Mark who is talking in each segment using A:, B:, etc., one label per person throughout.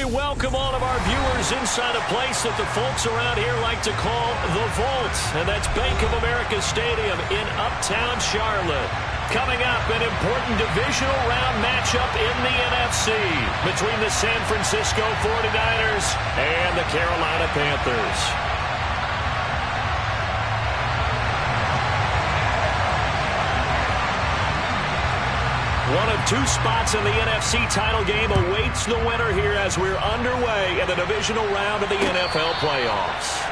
A: we welcome all of our viewers inside a place that the folks around here like to call the Vault, and that's Bank of America Stadium in Uptown Charlotte. Coming up, an important divisional round matchup in the NFC between the San Francisco 49ers and the Carolina Panthers. One of two spots in the NFC title game awaits the winner here as we're underway in the divisional round of the NFL playoffs.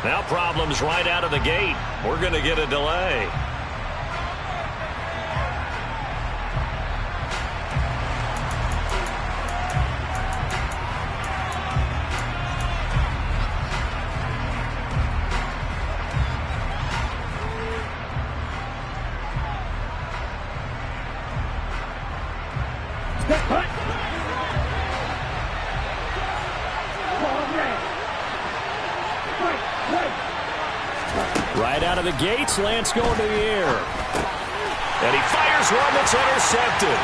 A: Now problems right out of the gate. We're going to get a delay. Right out of the gates, Lance going to the air. And he fires one that's intercepted.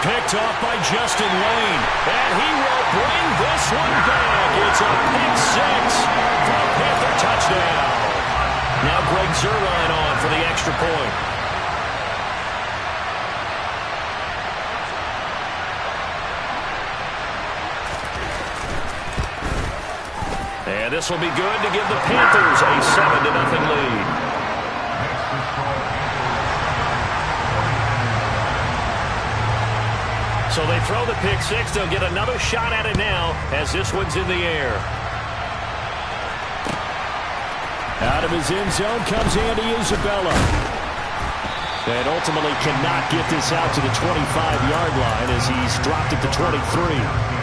A: Picked off by Justin Lane. And he will bring this one back. It's a pick six for a Panther touchdown. Now Greg Zuerlein on for the extra point. And this will be good to give the Panthers a 7-0 lead. So they throw the pick six. They'll get another shot at it now as this one's in the air. Out of his end zone comes Andy Isabella. And ultimately cannot get this out to the 25-yard line as he's dropped at the 23.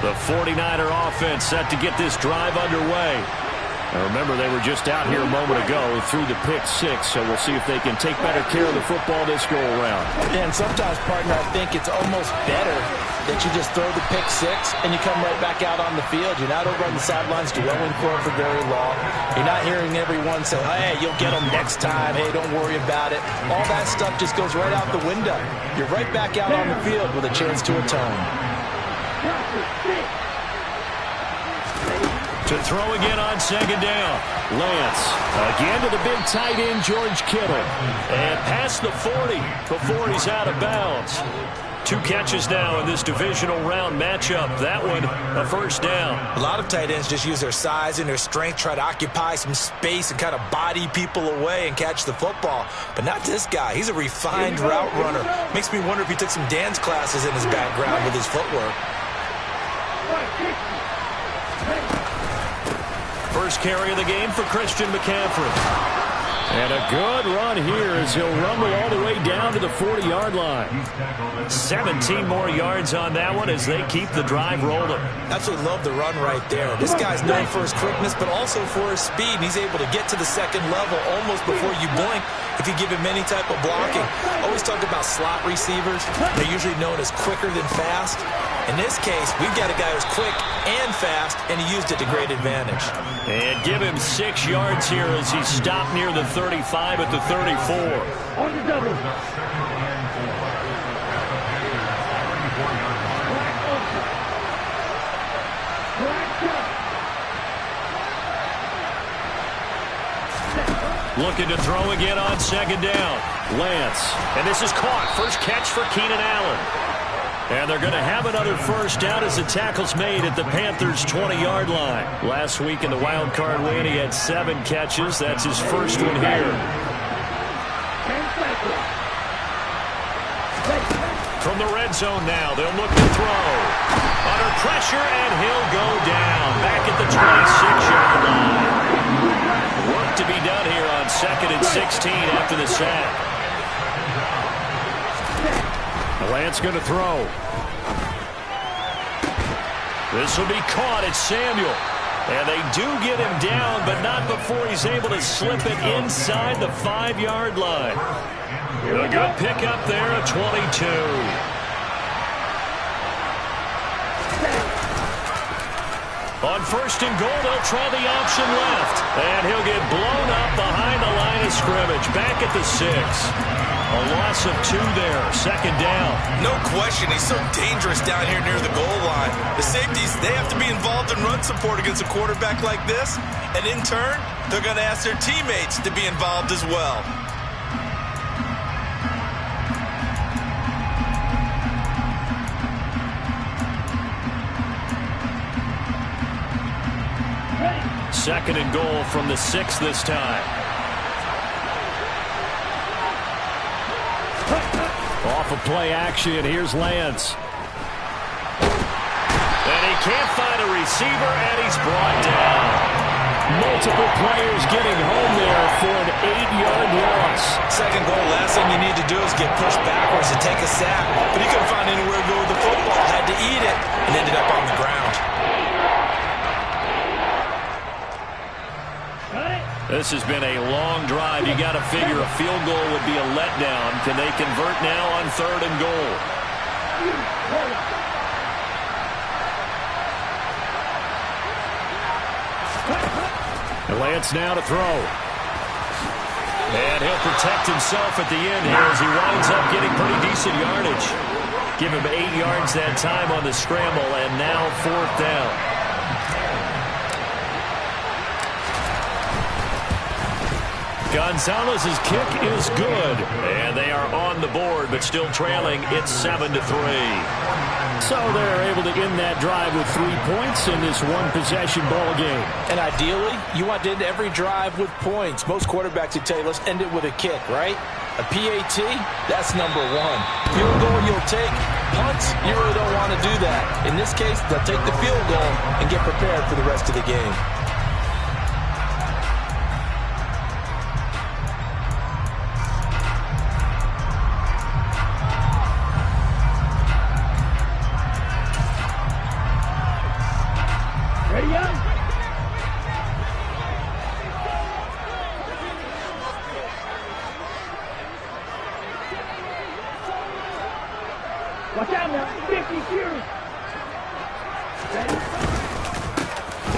A: The 49er offense set to get this drive underway. Now remember, they were just out here a moment ago through the pick six, so we'll see if they can take better care of the football this go-around.
B: And sometimes, partner, I think it's almost better that you just throw the pick six and you come right back out on the field. You're not over on the sidelines dwelling for it for very long. You're not hearing everyone say, hey, you'll get them next time. Hey, don't worry about it. All that stuff just goes right out the window. You're right back out on the field with a chance to atone.
A: To throw again on second down. Lance again to the big tight end, George Kittle. And past the 40 before he's out of bounds. 2 catches now in this divisional round matchup. That one, a first down.
B: A lot of tight ends just use their size and their strength, try to occupy some space and kind of body people away and catch the football. But not this guy. He's a refined route runner. Makes me wonder if he took some dance classes in his background with his footwork.
A: First carry of the game for Christian McCaffrey. And a good run here as he'll rumble all the way down to the 40-yard line. 17 more yards on that one as they keep the drive rolling.
B: Absolutely love the run right there. This guy's known for his quickness, but also for his speed. He's able to get to the second level almost before you blink if you give him any type of blocking. Always talk about slot receivers. They're usually known as quicker than fast. In this case, we've got a guy who's quick and fast, and he used it to great advantage.
A: And give him 6 yards here as he stopped near the 35 at the 34. On the double. Looking to throw again on second down. Lance. And this is caught. First catch for Keenan Allen. And they're going to have another first down as the tackle's made at the Panthers' 20-yard line. Last week in the wild card win, he had 7 catches. That's his first one here. From the red zone now, they'll look to throw. Under pressure, and he'll go down. Back at the 26-yard line. Work to be done here on 2nd and 16 after the sack. Lance going to throw. This will be caught. It's Samuel. And they do get him down, but not before he's able to slip it inside the 5-yard line. A good pickup there at 22. On 1st and goal, they'll try the option left. And he'll get blown up behind the line of scrimmage. Back at the 6. A loss of 2 there. 2nd down.
C: No question, he's so dangerous down here near the goal line. The safeties, they have to be involved in run support against a quarterback like this. And in turn, they're going to ask their teammates to be involved as well.
A: Second and goal from the 6 this time. Off of play action, here's Lance. And he can't find a receiver, and he's brought down. Multiple players getting home there for an 8-yard loss.
C: Second goal, last thing you need to do is get pushed backwards to take a sack. But he couldn't find anywhere to go with the football. Had to eat it and ended up on the ground.
A: This has been a long drive. You got to figure a field goal would be a letdown. Can they convert now on 3rd and goal? Lance now to throw. And he'll protect himself at the end here as he winds up getting pretty decent yardage. Give him 8 yards that time on the scramble, and now 4th down. Gonzalez's kick is good, and they are on the board, but still trailing. It's 7-3. So they're able to end that drive with 3 points in this one-possession ball game.
B: And ideally, you want to end every drive with points. Most quarterbacks would tell you, let's end it with a kick, right? A PAT, that's number 1. Field goal you'll take. Punts, you really don't want to do that. In this case, they'll take the field goal and get prepared for the rest of the game.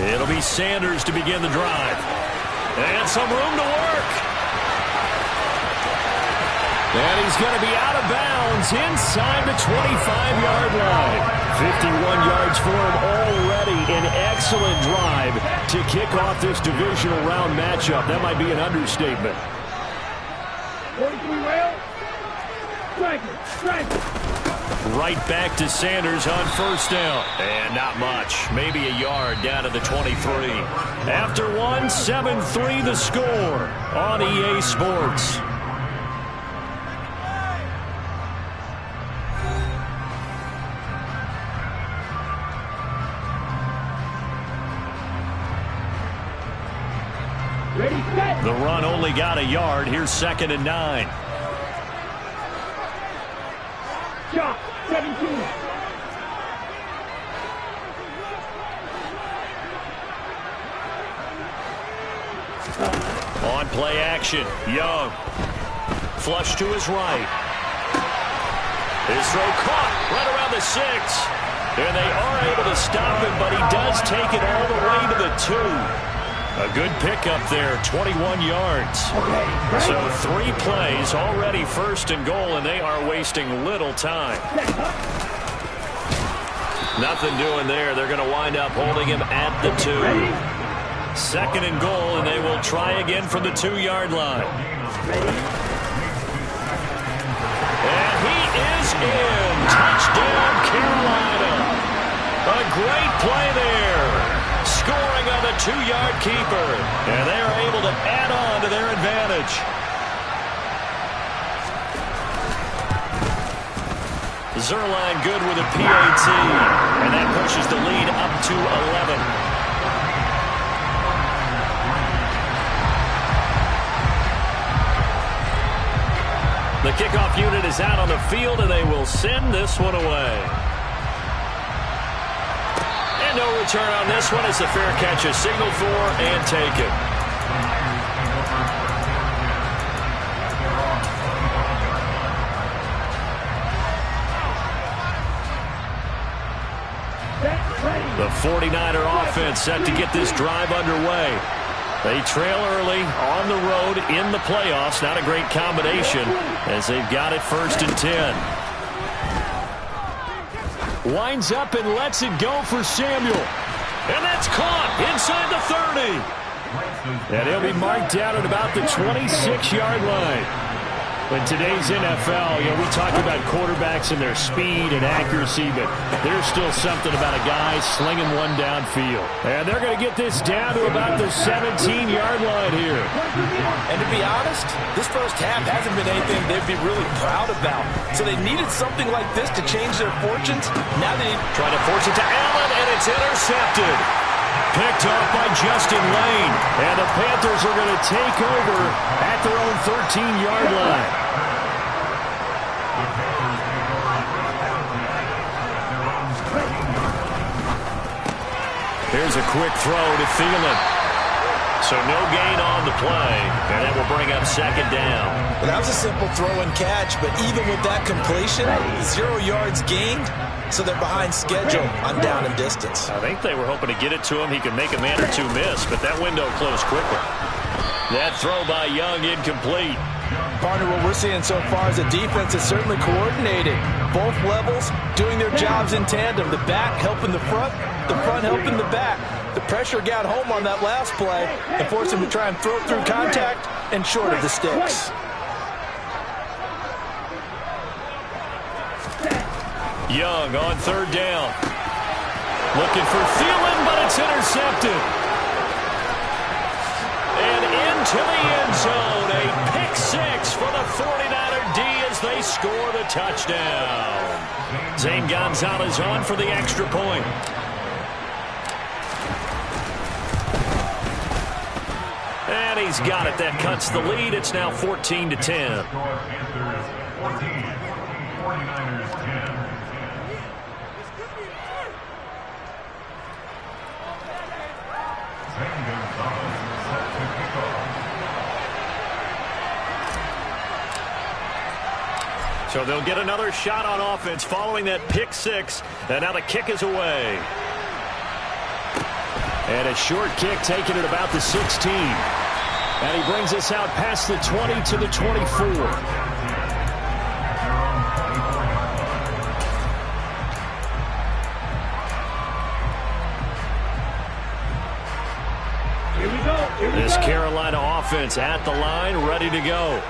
A: It'll be Sanders to begin the drive. And some room to work. And he's going to be out of bounds inside the 25-yard line. 51 yards for him already. An excellent drive to kick off this divisional round matchup. That might be an understatement.
D: 43 rail. Strike it.
A: Right back to Sanders on 1st down. And not much. Maybe a yard down to the 23. After 1, 7-3 the score on EA Sports.
D: Ready, set.
A: The run only got a yard. Here's 2nd and 9.
D: Shot. 17.
A: On play action, Young. Flush to his right. His throw caught right around the 6. And they are able to stop him, but he does take it all the way to the 2. A good pickup there, 21 yards. So 3 plays, already 1st and goal, and they are wasting little time. Nothing doing there. They're going to wind up holding him at the 2. 2nd and goal, and they will try again from the 2-yard line. And he is in. Touchdown, Carolina. A great play there. Scoring on the 2-yard keeper. And they are able to add on to their advantage. Zerline good with a PAT, and that pushes the lead up to 11. The kickoff unit is out on the field, and they will send this one away. And no return on this one as the fair catch is signaled for and taken. The 49er offense set to get this drive underway. They trail early on the road in the playoffs. Not a great combination as they've got it 1st and 10. Winds up and lets it go for Samuel. And that's caught inside the 30. And he'll be marked down at about the 26-yard line. In today's NFL, we talk about quarterbacks and their speed and accuracy, but there's still something about a guy slinging one downfield. And they're going to get this down to about the 17-yard line here.
B: And to be honest, this first half hasn't been anything they'd be really proud about. So they needed something like this to change their fortunes. Now they
A: try to force it to Allen, and it's intercepted. Picked off by Justin Lane. And the Panthers are going to take over at their own 13-yard line. Here's a quick throw to Thielen. So no gain on the play. And that will bring up 2nd down.
B: Well, that was a simple throw and catch, but even with that completion, 0 yards gained. So they're behind schedule on down and distance.
A: I think they were hoping to get it to him. He could make a man or two miss, but that window closed quickly. That throw by Young incomplete.
B: Partner, what we're seeing so far is the defense is certainly coordinated. Both levels doing their jobs in tandem. The back helping the front helping the back. The pressure got home on that last play and forced him to try and throw through contact and short of the sticks.
A: Young on 3rd down. Looking for Thielen, but it's intercepted. And into the end zone. A pick 6 for the 49er D as they score the touchdown. Zane Gonzalez on for the extra point. And he's got it. That cuts the lead. It's now 14-10. So they'll get another shot on offense following that pick 6. And now the kick is away. And a short kick taken at about the 16. And he brings us out past the 20 to the 24. This Carolina offense at the line, ready to go.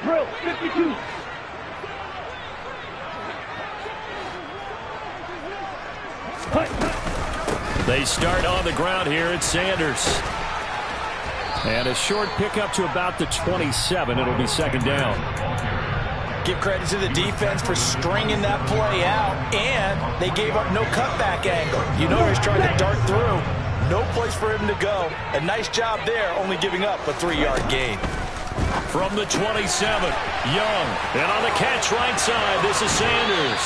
D: Drill 52.
A: They start on the ground here at Sanders. And a short pickup to about the 27. It'll be 2nd down.
B: Give credit to the defense for stringing that play out, and they gave up no cutback angle. You know he's trying to dart through. No place for him to go. A nice job there, only giving up a 3-yard gain.
A: From the 27, Young. And on the catch right side, this is Sanders.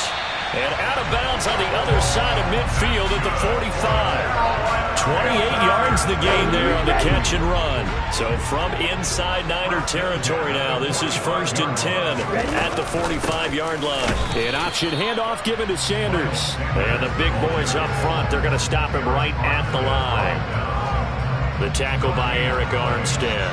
A: And out of bounds on the other side of midfield at the 45. 28 yards the gain there on the catch and run. So from inside Niner territory now, this is 1st and 10 at the 45-yard line. An option handoff given to Sanders. And the big boys up front, they're going to stop him right at the line. The tackle by Eric Armstead.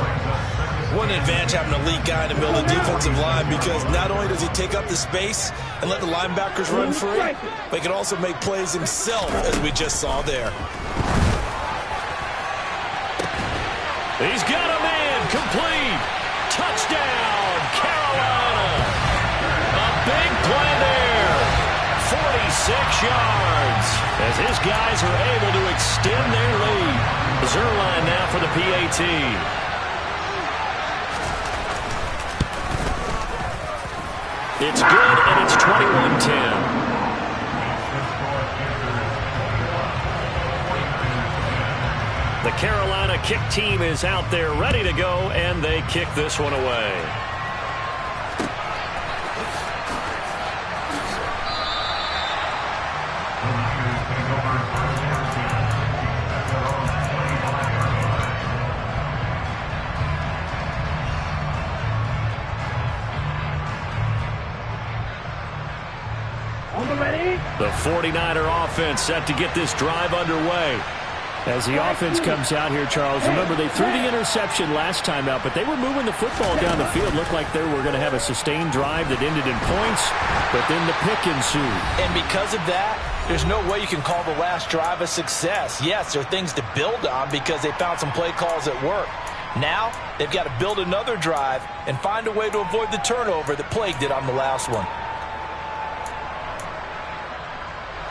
C: What an advantage having an elite guy in the middle of the defensive line, because not only does he take up the space and let the linebackers run free, but he can also make plays himself, as we just saw there.
A: He's got a man complete. Touchdown, Carolina. A big play there. 46 yards. as his guys are able to extend their lead. Zerline now for the PAT. It's good, and it's 21-10. The Carolina kick team is out there ready to go, and they kick this one away. The 49er offense set to get this drive underway.
E: As the offense comes out here, Charles, remember they threw the interception last time out, but they were moving the football down the field. Looked like they were going to have a sustained drive that ended in points, but then the pick ensued.
B: And because of that, there's no way you can call the last drive a success. Yes, there are things to build on because they found some play calls that work. Now, they've got to build another drive and find a way to avoid the turnover that plagued it on the last one.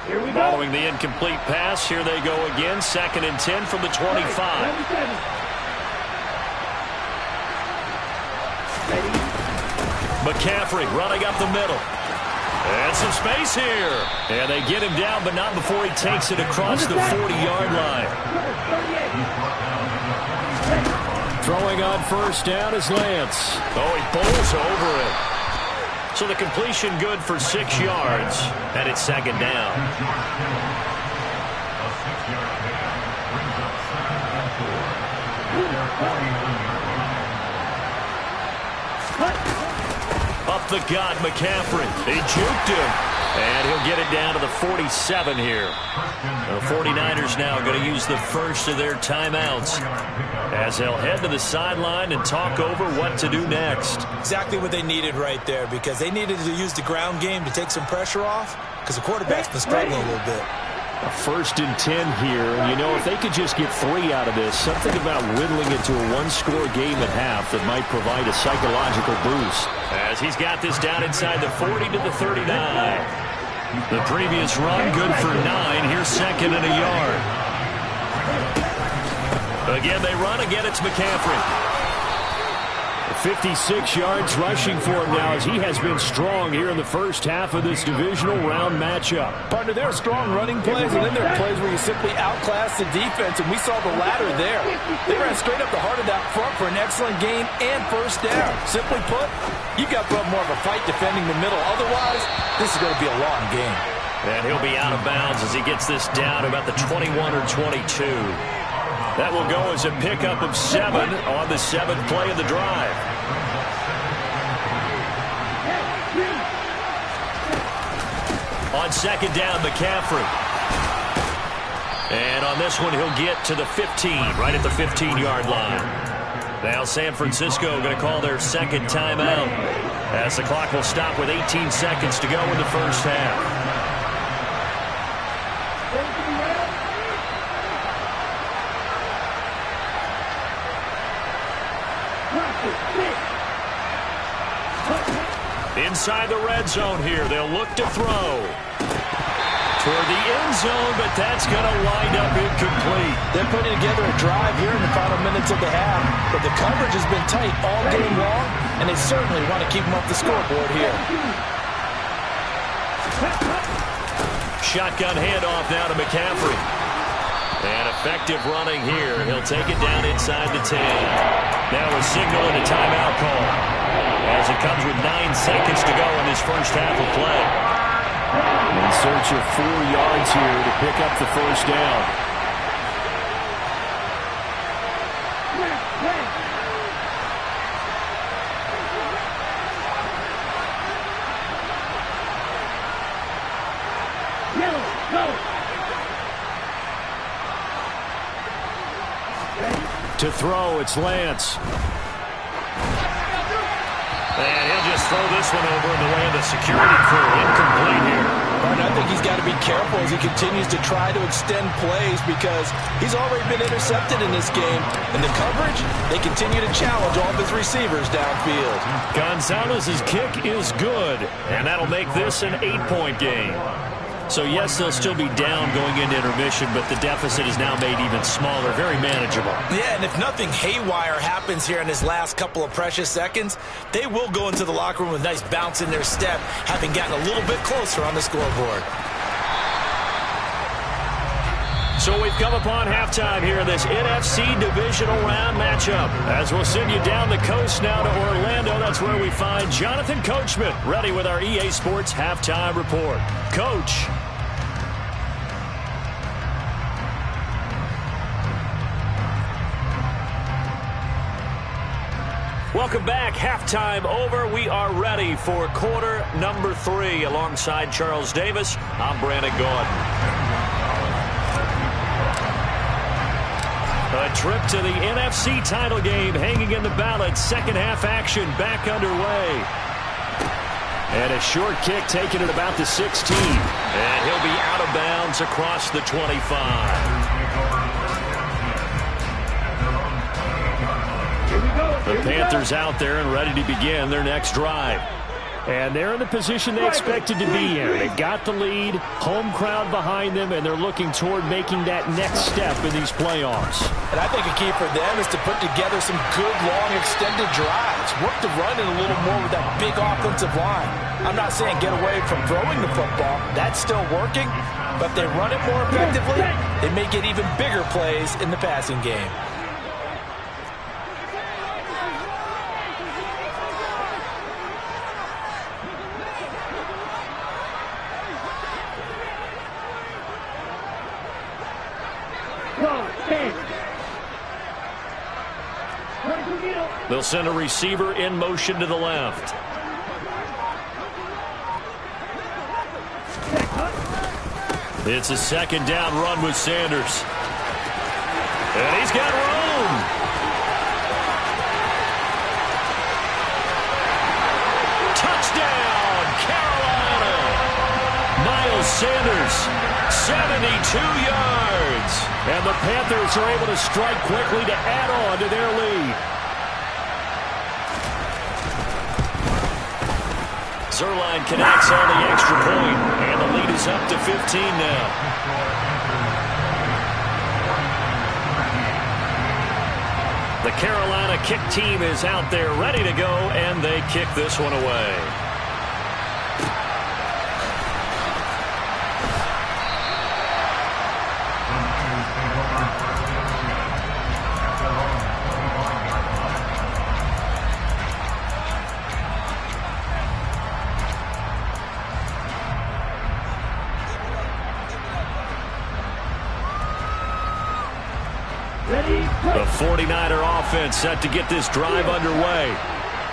A: Following the incomplete pass, here they go again. 2nd and 10 from the 25. McCaffrey running up the middle. And some space here. And they get him down, but not before he takes it across the 40-yard line.
E: Throwing on first down is Lance.
A: Oh, he bowls over it. So the completion good for 6 yards, and it's 2nd down. Up the gut, McCaffrey. He juked him, and he'll get it down to the 47 here. The 49ers now going to use the first of their timeouts as they'll head to the sideline and talk over what to do next.
B: Exactly what they needed right there, because they needed to use the ground game to take some pressure off, because the quarterback's been struggling a little bit.
E: A 1st and 10 here, and you know, if they could just get 3 out of this, something about whittling it to a one-score game at half that might provide a psychological boost.
A: As he's got this down inside the 40 to the 39. The previous run good for 9. Here's 2nd and a yard. Again, they run. Again, it's McCaffrey.
E: 56 yards rushing for him now as he has been strong here in the first half of this divisional round matchup.
B: Partner, there are strong running plays, and then there are plays where you simply outclass the defense, and we saw the latter there. They ran straight up the heart of that front for an excellent gain and first down. Simply put, you've got to put more of a fight defending the middle. Otherwise, this is going to be a long game.
A: And he'll be out of bounds as he gets this down about the 21 or 22. That will go as a pickup of 7 on the 7th play of the drive. On 2nd down, McCaffrey. And on this one, he'll get to the 15, right at the 15-yard line. Now San Francisco going to call their 2nd timeout as the clock will stop with 18 seconds to go in the first half. Inside the red zone here, they'll look to throw. Toward the end zone, but that's going to wind up incomplete.
B: They're putting together a drive here in the final minutes of the half, but the coverage has been tight all game long, and they certainly want to keep them off the scoreboard here.
A: Shotgun handoff now to McCaffrey. And effective running here. He'll take it down inside the 10. Now a signal and a timeout call, as it comes with 9 seconds to go in this first half of play.
E: In search of 4 yards here to pick up the first down. To throw, it's Lance.
A: And he'll just throw this one over in the way of the security crew. Incomplete here.
B: And I think he's got to be careful as he continues to try to extend plays, because he's already been intercepted in this game. And the coverage, they continue to challenge all of his receivers downfield.
A: Gonzalez's kick is good, and that'll make this an 8-point game. So, yes, they'll still be down going into intermission, but the deficit is now made even smaller, very manageable.
C: Yeah, and if nothing haywire happens here in this last couple of precious seconds, they will go into the locker room with a nice bounce in their step, having gotten a little bit closer on the scoreboard.
A: So we've come upon halftime here in this NFC divisional round matchup. As we'll send you down the coast now to Orlando, that's where we find Jonathan Coachman ready with our EA Sports halftime report. Coach. Welcome back. Halftime over. We are ready for quarter number 3. Alongside Charles Davis, I'm Brandon Gordon. A trip to the NFC title game hanging in the balance. Second half action back underway. And a short kick taken at about the 16. And he'll be out of bounds across the 25. The Panthers out there and ready to begin their next drive. And they're in the position they expected to be in. They've got the lead, home crowd behind them, and they're looking toward making that next step in these playoffs.
B: And I think a key for them is to put together some good, long, extended drives. Work the run in a little more with that big offensive line. I'm not saying get away from throwing the football. That's still working. But if they run it more effectively, they may get even bigger plays in the passing game.
A: They'll send a receiver in motion to the left. It's a second down run with Sanders. And he's got room. Touchdown, Carolina. Miles Sanders, 72 yards. And the Panthers are able to strike quickly to add on to their lead. Zerline connects on the extra point, and the lead is up to 15 now. The Carolina kick team is out there ready to go, and they kick this one away. The 49er offense set to get this drive underway.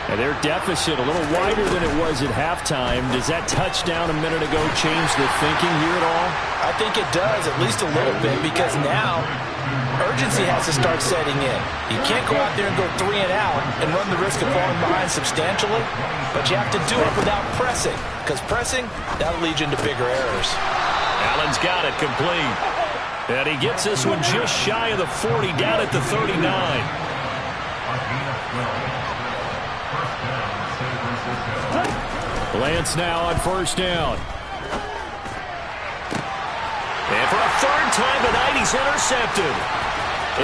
A: And their deficit a little wider than it was at halftime. Does that touchdown a minute ago change the thinking here at all?
B: I think it does, at least a little bit, because now urgency has to start setting in. You can't go out there and go 3 and out and run the risk of falling behind substantially, but you have to do it without pressing, because pressing, that'll lead you into bigger errors.
A: Allen's got it complete. And he gets this one just shy of the 40, down at the 39. Lance now on first down. And for a third time tonight, he's intercepted.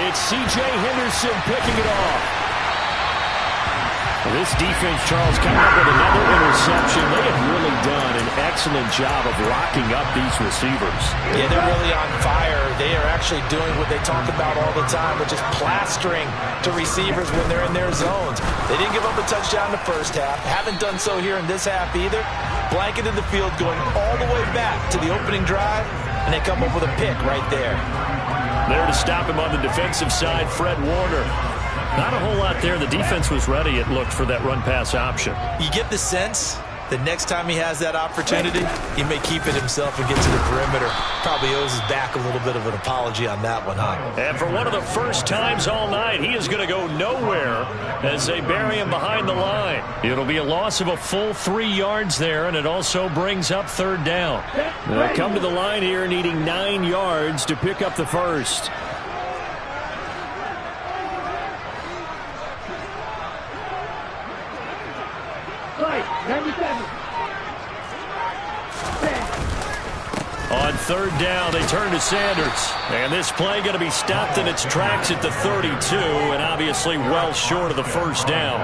A: It's C.J. Henderson picking it off. This defense, Charles, coming up with another interception. They have really done an excellent job of locking up these receivers.
B: Yeah, they're really on fire. They are actually doing what they talk about all the time, which is plastering to receivers when they're in their zones. They didn't give up a touchdown in the first half. Haven't done so here in this half either. Blanketed the field going all the way back to the opening drive, and they come up with a pick right there.
A: There to stop him on the defensive side, Fred Warner. Not a whole lot there. The defense was ready, it looked, for that run-pass option.
C: You get the sense that next time he has that opportunity, he may keep it himself and get to the perimeter. Probably owes his back a little bit of an apology on that one, huh?
A: And for one of the first times all night, he is going to go nowhere as they bury him behind the line. It'll be a loss of a full 3 yards there, and it also brings up third down. They'll come to the line here needing 9 yards to pick up the first. On third down, they turn to Sanders. And this play going to be stopped in its tracks at the 32, and obviously well short of the first down.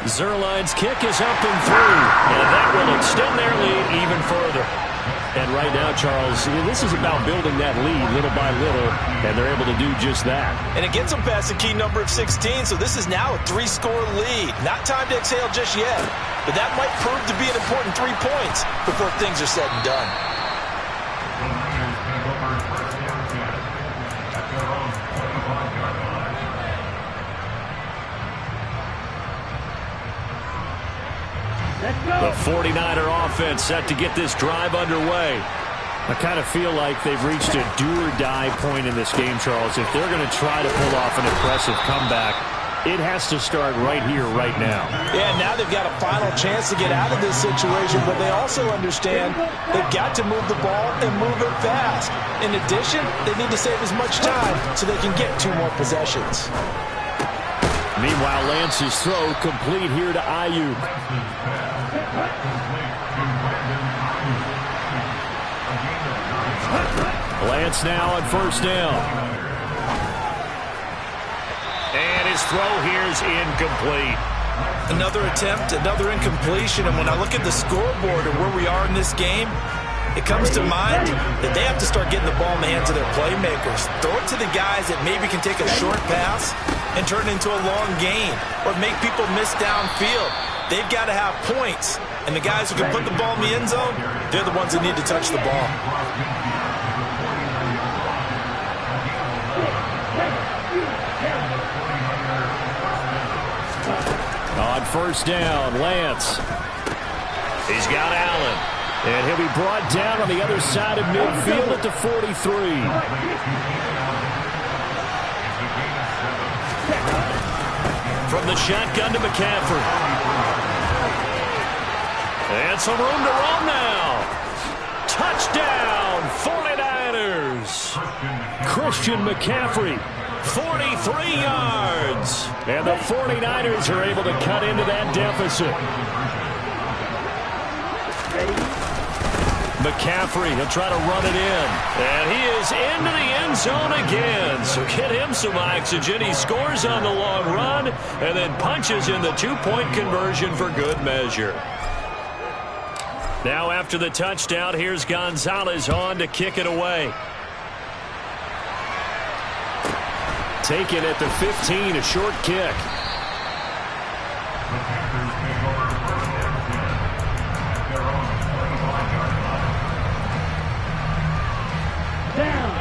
A: Zerline's kick is up and through, and that will extend their lead even further.
E: And right now, Charles, this is about building that lead little by little, and they're able to do just that.
C: And it gets them past the key number of 16, so this is now a 3-score lead. Not time to exhale just yet, but that might prove to be an important 3 points before things are said and done.
A: The 49er offense set to get this drive underway.
E: I kind of feel like they've reached a do-or-die point in this game, Charles. If they're going to try to pull off an impressive comeback, it has to start right here, right now.
B: Yeah, now they've got a final chance to get out of this situation, but they also understand they've got to move the ball and move it fast. In addition, they need to save as much time so they can get 2 more possessions.
E: Meanwhile, Lance's throw complete here to Ayuk. Lance now on first down.
A: And his throw here is incomplete.
C: Another attempt, another incompletion, and when I look at the scoreboard and where we are in this game, it comes to mind that they have to start getting the ball in the hands of their playmakers. Throw it to the guys that maybe can take a short pass and turn it into a long gain or make people miss downfield. They've got to have points, and the guys who can put the ball in the end zone, they're the ones that need to touch the ball.
E: On first down, Lance.
A: He's got Allen.
E: And he'll be brought down on the other side of midfield at the 43.
A: From the shotgun to McCaffrey. And some room to run now. Touchdown, 49ers.
E: Christian McCaffrey.
A: 43 yards.
E: And the 49ers are able to cut into that deficit.
A: McCaffrey, he'll try to run it in. And he is into the end zone again. So get him some oxygen. He scores on the long run and then punches in the 2-point conversion for good measure. Now after the touchdown, here's Gonzalez on to kick it away.
E: Taken at the 15, a short kick.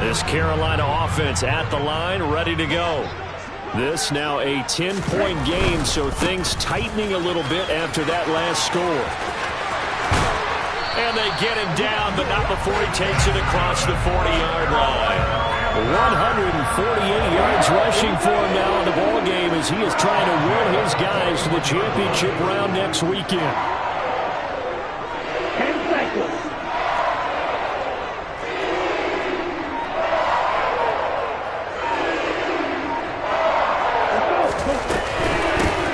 A: This Carolina offense at the line, ready to go.
E: This now a 10-point game, so things tightening a little bit after that last score.
A: And they get him down, but not before he takes it across the 40-yard line.
E: 148 yards rushing for him now in the ball game as he is trying to will his guys to the championship round next weekend.
D: 10 seconds.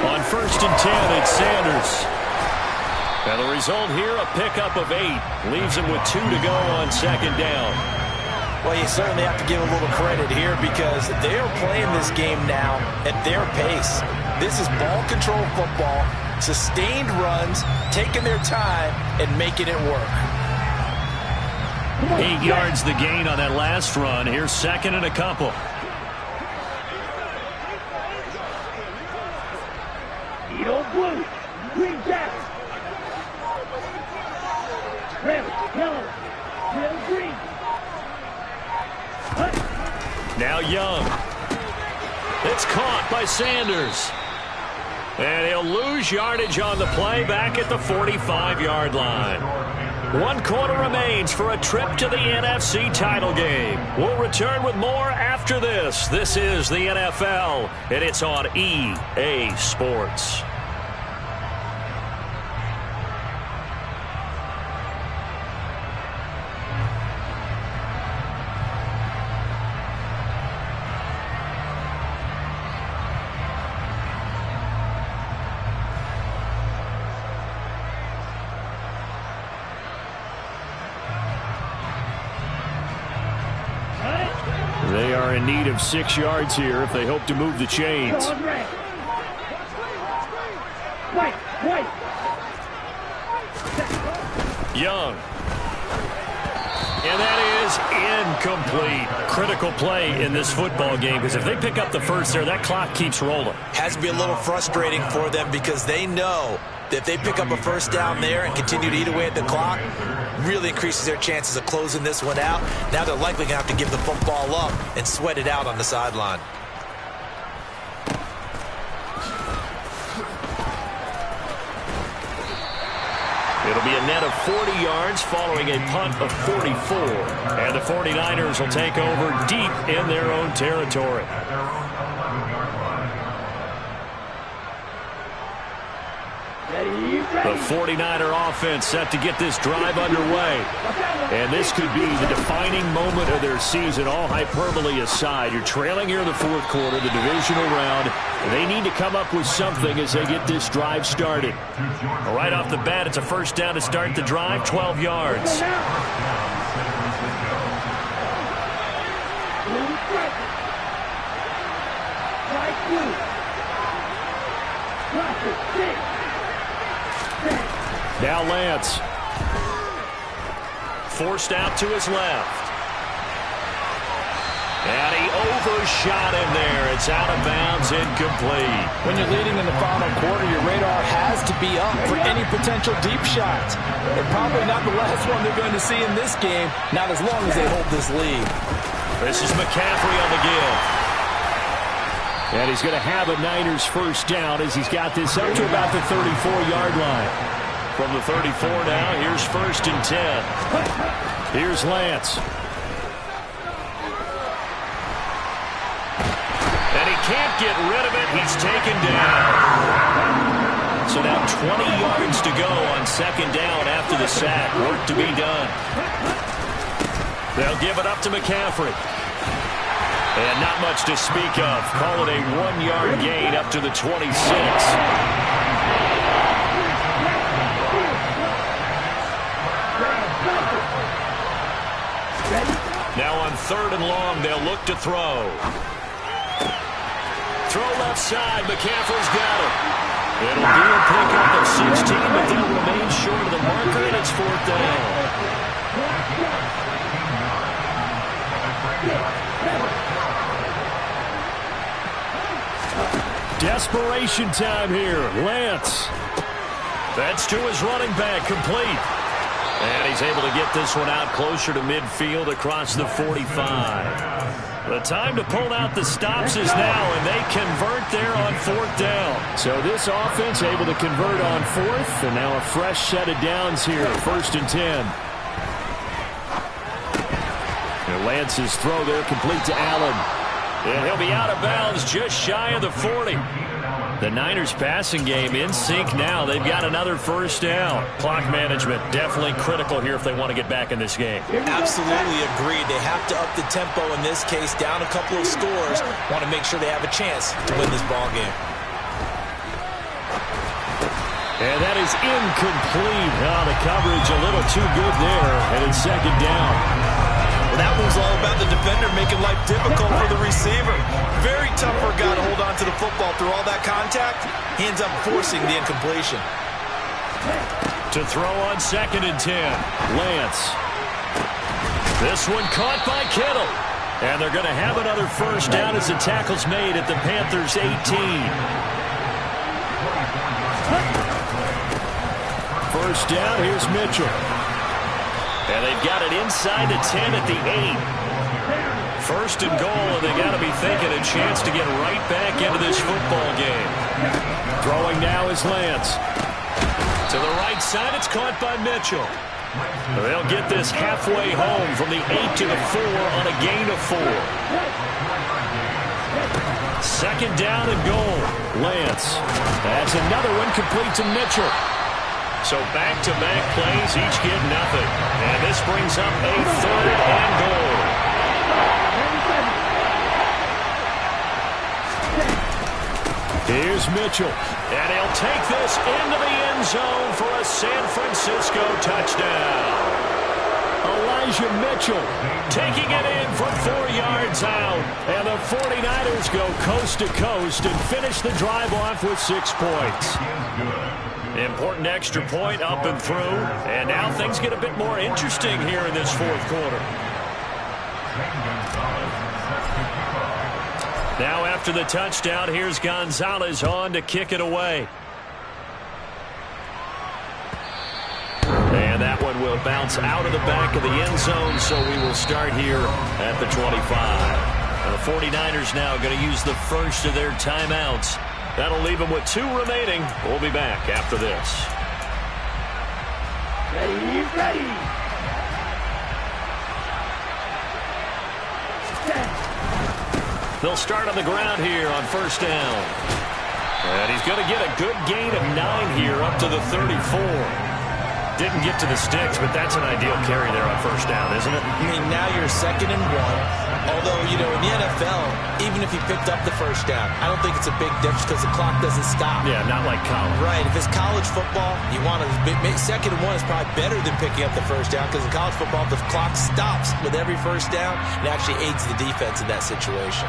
A: On first and 10, it's Sanders. And the result here, a pickup of 8. Leaves him with 2 to go on second down.
B: Well, you certainly have to give a little credit here because they are playing this game now at their pace. This is ball control football, sustained runs, taking their time and making it work.
A: 8 yards the gain on that last run. Here's second and a couple.
D: Yellow blue, green jacket. Red, yellow, red, green.
A: Now Young. It's caught by Sanders. And he'll lose yardage on the play back at the 45-yard line. 1 quarter remains for a trip to the NFC title game. We'll return with more after this. This is the NFL, and it's on EA Sports.
E: They are in need of 6 yards here if they hope to move the chains. Young. And that is incomplete. Critical play in this football game, because if they pick up the first there, that clock keeps rolling.
C: Has to be a little frustrating for them because they know that if they pick up a first down there and continue to eat away at the clock, really increases their chances of closing this one out. Now they're likely going to have to give the football up and sweat it out on the sideline.
A: It'll be a net of 40 yards following a punt of 44. And the 49ers will take over deep in their own territory. The 49er offense set to get this drive underway. And this could be the defining moment of their season, all hyperbole aside. You're trailing here in the fourth quarter, the divisional round. They need to come up with something as they get this drive started. Right off the bat, it's a first down to start the drive, 12 yards. Now Lance. Forced out to his left. And he overshot him there. It's out of bounds, incomplete.
B: When you're leading in the final quarter, your radar has to be up for any potential deep shots. They're probably not the last one they're going to see in this game, not as long as they hold this lead.
A: This is McCaffrey on the give.
E: And he's going to have a Niners first down as he's got this up to about the 34-yard line. From the 34 now, here's 1st and 10. Here's Lance. And he can't get rid of it. He's taken down. So now 20 yards to go on 2nd down after the sack. Work to be done. They'll give it up to McCaffrey. And not much to speak of. Call it a 1-yard gain up to the 26. Now on 3rd and long, they'll look to throw. Throw left side. McCaffrey's got it. It'll be a pickup of 16, but they'll remain short of the marker, and it's 4th down. Desperation time here. Lance. That's to his running back, complete. And he's able to get this one out closer to midfield across the 45. The time to pull out the stops is now, and they convert there on 4th down. So this offense able to convert on 4th, and now a fresh set of downs here, 1st and 10. And Lance's throw there complete to Allen. And he'll be out of bounds just shy of the 40. The Niners passing game in sync now. They've got another first down. Clock management definitely critical here if they want to get back in this game.
C: Absolutely agreed. They have to up the tempo in this case, down a couple of scores. Want to make sure they have a chance to win this ball game.
E: And that is incomplete. Oh, the coverage a little too good there. And it's 2nd down.
C: Well, that was all about the defender making life difficult for the receiver. Very tough for a guy to hold on to the football through all that contact. He ends up forcing the incompletion.
A: To throw on 2nd and 10. Lance. This one caught by Kittle. And they're going to have another first down as the tackle's made at the Panthers' 18. First down, here's Mitchell. And they've got it inside the 10 at the 8. 1st and goal, and they got to be thinking a chance to get right back into this football game. Throwing now is Lance. To the right side, it's caught by Mitchell. They'll get this halfway home from the 8 to the 4 on a gain of 4. 2nd down and goal. Lance. That's another one complete to Mitchell. So back-to-back plays, each get nothing. And this brings up a 3rd and goal. Here's Mitchell. And he'll take this into the end zone for a San Francisco touchdown. Elijah Mitchell taking it in from 4 yards sound. And the 49ers go coast to coast and finish the drive off with 6 points. Important extra point up and through. And now things get a bit more interesting here in this fourth quarter. Now after the touchdown, here's Gonzalez on to kick it away. And that one will bounce out of the back of the end zone, so we will start here at the 25. And the 49ers now going to use the first of their timeouts. That'll leave them with 2 remaining. We'll be back after this.
D: Ready.
A: They'll start on the ground here on first down. And he's going to get a good gain of 9 here up to the 34. Didn't get to the sticks, but that's an ideal carry there on first down, isn't it?
B: I mean, now you're 2nd and 1. Although, you know, in the NFL, even if you picked up the first down, I don't think it's a big difference because the clock doesn't stop.
A: Yeah, not like college.
B: Right. If it's college football, you want to 2nd and 1 is probably better than picking up the first down because in college football, the clock stops with every first down and actually aids the defense in that situation.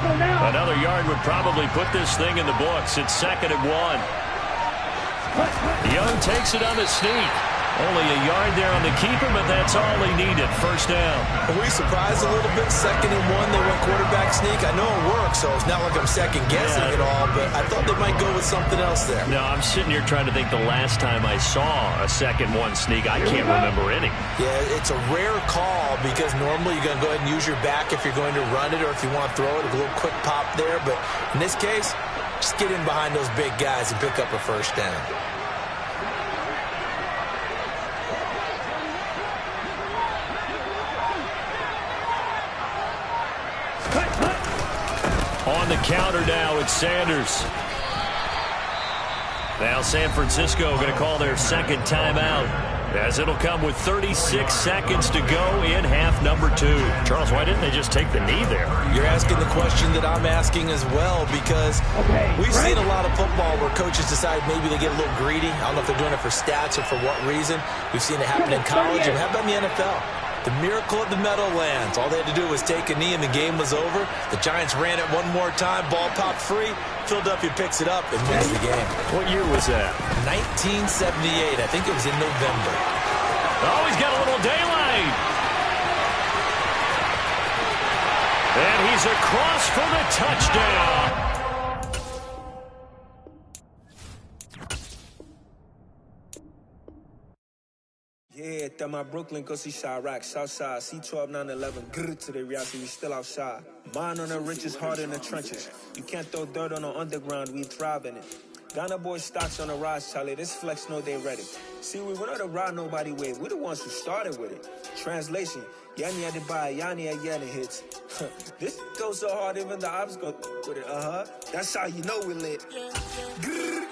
A: Another yard would probably put this thing in the books. It's 2nd and 1. Young takes it on the sneak. Only a yard there on the keeper, but that's all he needed. First down.
B: Are we surprised a little bit? 2nd and 1, they went quarterback sneak. I know it works, so it's not like I'm second-guessing it all, but I thought they might go with something else there.
A: No, I'm sitting here trying to think the last time I saw a 2nd 1 sneak. I can't remember any.
B: Yeah, it's a rare call because normally you're going to go ahead and use your back if you're going to run it or if you want to throw it, a little quick pop there. But in this case, just get in behind those big guys and pick up a first down.
A: On the counter now, it's Sanders. Now San Francisco going to call their 2nd timeout, as it'll come with 36 seconds to go in half number 2. Charles, why didn't they just take the knee there?
B: You're asking the question that I'm asking as well, because we've seen a lot of football where coaches decide maybe they get a little greedy. I don't know if they're doing it for stats or for what reason. We've seen it happen in college, and how about in the NFL? The miracle of the Meadowlands. All they had to do was take a knee and the game was over. The Giants ran it one more time. Ball popped free. Philadelphia picks it up and wins the game.
A: What year was that?
B: 1978. I think it was in November.
A: Oh, he's got a little daylight. And he's across for the touchdown.
F: Yeah, that my Brooklyn, go see Chirac, Southside, C12, 911, grrr to the reality, we still outside. Mine on the riches, hard in the trenches. You can't throw dirt on the underground, we thrive in it. Ghana boys stocks on the rise, Charlie, this flex know they ready. See, we went on the ride nobody wave, we the ones who started with it. Translation, Yanni had to buy, Yanni had yelling hits. This goes so hard, even the ops go with it, That's how you know we lit. Grrr,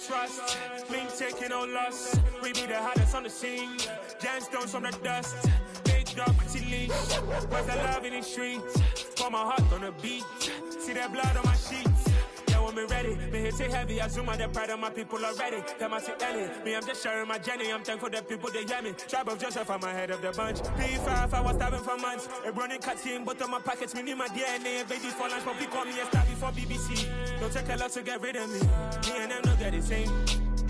G: trust, been taking no loss. We be the hottest on the scene. Gemstones from the dust. Big dog, pretty leash. Where's the love in the streets? Pour my heart on the beat. See that blood on my sheets. Yeah, when me ready, me hit it heavy. I zoom out the pride of my people already. Them I see Ellie. Me, I'm just sharing my journey. I'm thankful that people they hear me. Tribe of Joseph, I'm ahead of the bunch. P5, I was starving for months. A running cut in both of my pockets. Me need my DNA. Babies for lunch, but we call me a star before BBC. Don't take a lot to get rid of me. Me and them don't get the same.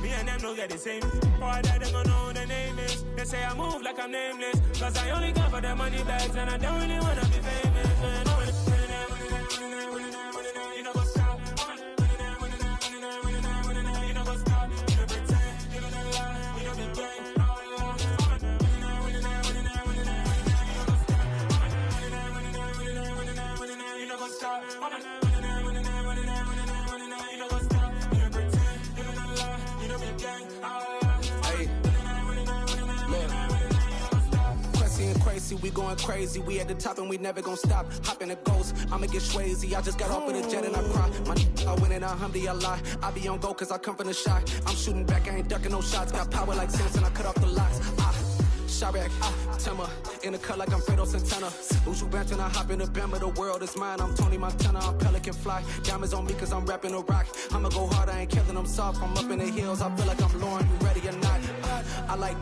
G: Me and them don't get the same. For that, they gonna know who the name is. They say I move like I'm nameless. Cause I only come for the money bags. And I don't really wanna be famous, man. You know what's up? You know what's up? You don't pretend. You don't lie. You don't be gang. You know what's up?
H: going crazy. We at the top and we never gonna stop. Hop in the ghost, I'ma get Swayze. I just got off of the jet and I cry. I win in a Humvee, I lie. I be on go cause I come from the shot. I'm shooting back, I ain't ducking no shots. Got power like Samson, I cut off the locks. Shabak, Timmer, in the cut like I'm Fredo Santana. Uju Banton, I hop in the Bama, the world is mine. I'm Tony Montana, I'm Pelican Fly. Diamonds on me cause I'm rapping a rock. I'ma go hard, I ain't killing them soft. I'm up in the hills, I feel like I'm Lauren, you ready or not? I like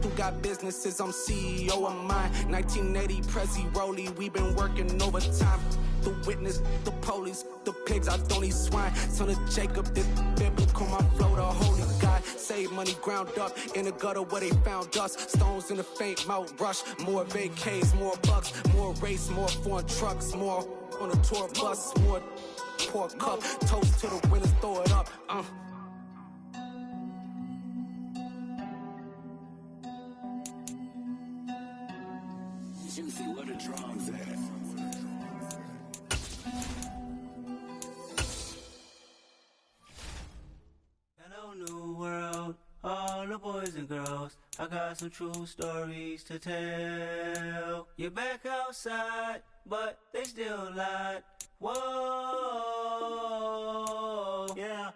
H: who got businesses, I'm CEO of mine. 1980 Prezi Rolly, we been working overtime. The witness, the police, the pigs, I don't eat swine. Son of Jacob, this biblical, my flow, the holy God. Save money ground up in the gutter where they found us. Stones in the faint mouth rush. More vacays, more bucks, more race, more foreign trucks, more on a tour bus, more pour cup. Toast to the winners, throw it up.
I: Juicy, where the drums at?
J: Hello, new world, all the boys and girls. I got some true stories to tell. You're back outside, but they still lied. Whoa, yeah.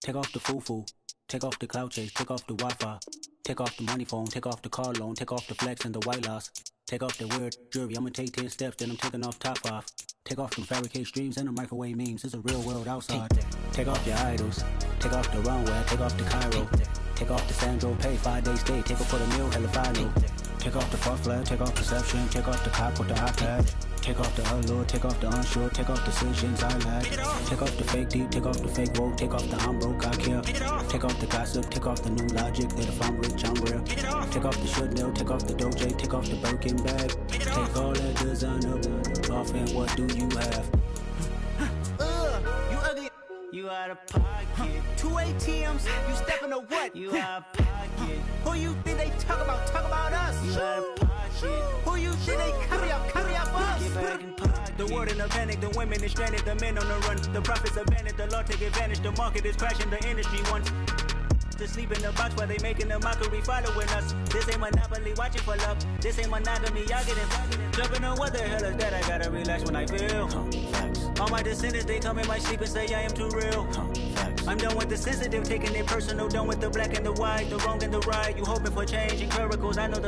K: Take off the foo-foo, take off the cloud chase, take off the Wi-Fi, take off the money phone, take off the car loan, take off the flex and the white loss. Take off the weird jewelry, I'ma take 10 steps, then I'm taking off top 5. Take off them fabricate streams and the microwave memes, it's a real world outside. Take off your idols, take off the runway, take off the Cairo. Take off the Sandro, pay 5 days stay, take off for the meal, hella final. Take off the fuck flag, take off perception, take off the cop with the iPad. Take off the allure, take off the unsure, take off decisions I lack. Take off the fake deep, take off the fake woke, take off the I'm broke, I care. Take off the gossip, take off the new logic that if I'm rich, I'm real. Take off the should know, take off the Doja, take off the Birkin bag. Take all that designer off and what do you have?
J: You ugly. You out of pocket. 2 ATMs, you stepping to what? You out of pocket. Who you think they talk about? Talk about us. You out of pocket. Who you think they carry up us? Get back in pocket. The world in a panic, the women is stranded, the men on the run. The profits abandoned, the law take advantage. The market is crashing, the industry wants to sleep in the box while they making a mockery following us. This ain't Monopoly, watching for love. This ain't monogamy, y'all getting jumping on what the hell is that? I gotta relax when I feel. All my descendants, they come in my sleep and say I am too real. I'm done with the sensitive, taking it personal. Done with the black and the white, the wrong and the right. You hoping for change and miracles, I know the